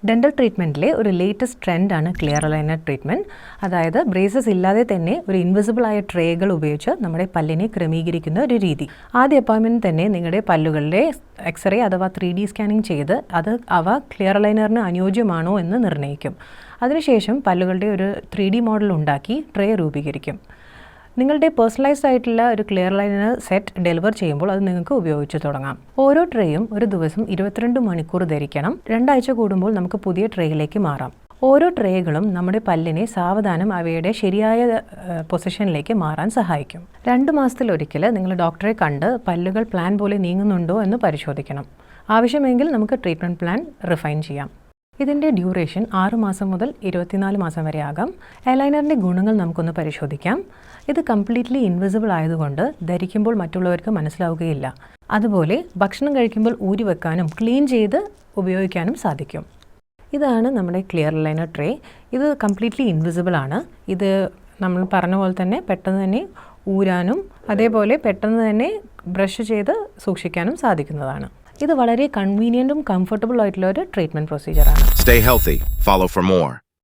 Dental ട്രീറ്റ്മെൻറ്റിലെ ഒരു latest ട്രെൻഡാണ് clear aligner treatment. അതായത് braces ഇല്ലാതെ തന്നെ ഒരു ഇൻവിസിബിളായ ട്രേകൾ ഉപയോഗിച്ച് നമ്മുടെ പല്ലിനെ ക്രമീകരിക്കുന്ന ഒരു രീതി. ആദ്യ അപ്പോയിൻമെൻറ്റ് തന്നെ നിങ്ങളുടെ പല്ലുകളുടെ എക്സ്റേ അഥവാ 3D സ്കാനിങ് ചെയ്ത് അവ ക്ലിയർ അലൈനറിന് അനുയോജ്യമാണോ എന്ന് നിർണ്ണയിക്കും. അതിനുശേഷം പല്ലുകളുടെ ഒരു 3D മോഡൽ ഉണ്ടാക്കി ട്രേ രൂപീകരിക്കും. നിങ്ങളുടെ പേഴ്സണലൈസ്ഡ് ആയിട്ടുള്ള ഒരു ക്ലിയർ അലൈനർ സെറ്റ് ഡെലിവർ ചെയ്യുമ്പോൾ അത് നിങ്ങൾക്ക് ഉപയോഗിച്ച് തുടങ്ങാം. ഓരോ ട്രേയും ഒരു ദിവസം 22 മണിക്കൂർ ധരിക്കണം. 2 ആഴ്ച കൂടുമ്പോൾ നമുക്ക് പുതിയ ട്രേയിലേക്ക് മാറാം. ഓരോ ട്രേകളും നമ്മുടെ പല്ലിനെ സാവധാനം അവയുടെ ശരിയായ പൊസിഷനിലേക്ക് മാറാൻ സഹായിക്കും. 2 മാസത്തിലൊരിക്കൽ നിങ്ങൾ ഡോക്ടറെ കണ്ട് പല്ലുകൾ പ്ലാൻ പോലെ നീങ്ങുന്നുണ്ടോ എന്ന് പരിശോധിക്കണം. ആവശ്യമെങ്കിൽ നമുക്ക് ട്രീറ്റ്മെൻറ്റ് പ്ലാൻ റിഫൈൻ ചെയ്യാം. ഇതിൻ്റെ ഡ്യൂറേഷൻ 6 മാസം മുതൽ 24 മാസം വരെ ആകാം. അലൈനറിൻ്റെ ഗുണങ്ങൾ നമുക്കൊന്ന് പരിശോധിക്കാം. ഇത് കംപ്ലീറ്റ്ലി ഇൻവിസിബിൾ ആയതുകൊണ്ട് ധരിക്കുമ്പോൾ മറ്റുള്ളവർക്ക് മനസ്സിലാവുകയില്ല. അതുപോലെ ഭക്ഷണം കഴിക്കുമ്പോൾ ഊരി വെക്കാനും ക്ലീൻ ചെയ്ത് ഉപയോഗിക്കാനും സാധിക്കും. ഇതാണ് നമ്മുടെ ക്ലിയർ അലൈനർ ട്രേ. ഇത് കംപ്ലീറ്റ്ലി ഇൻവിസിബിൾ ആണ്. ഇത് നമ്മൾ പറഞ്ഞ പോലെ തന്നെ പെട്ടെന്ന് തന്നെ ഊരാനും അതേപോലെ പെട്ടെന്ന് തന്നെ ബ്രഷ് ചെയ്ത് സൂക്ഷിക്കാനും സാധിക്കുന്നതാണ്. ഇത് വളരെ കൺവീനിയൻറ്റും കംഫർട്ടബിൾ ആയിട്ടുള്ള ഒരു treatment പ്രൊസീജിയറാണ്. Stay healthy. Follow for more.